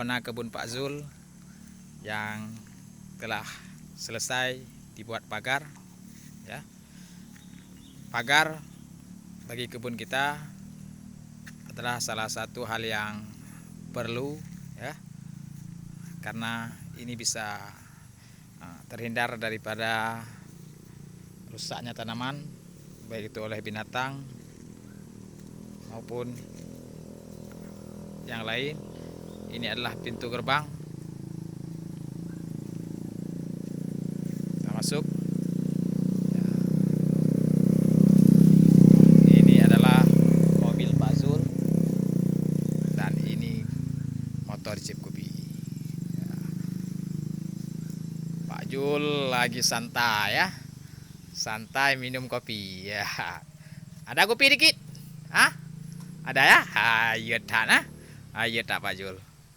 Zona kebun Pak Zul yang telah selesai dibuat pagar, ya. Pagar bagi kebun kita adalah salah satu hal yang perlu, ya, karena ini bisa terhindar daripada rusaknya tanaman, baik itu oleh binatang maupun yang lain. Ini adalah pintu gerbang. Kita masuk. Ini adalah mobil Pak Zul dan ini motor Jeep Kopi. Pak Zul lagi santai, ya. Santai minum kopi, ya. Ada kopi dikit? Hah? Ada, ya? Ayo tak, nah? Ayo tak Pak Zul.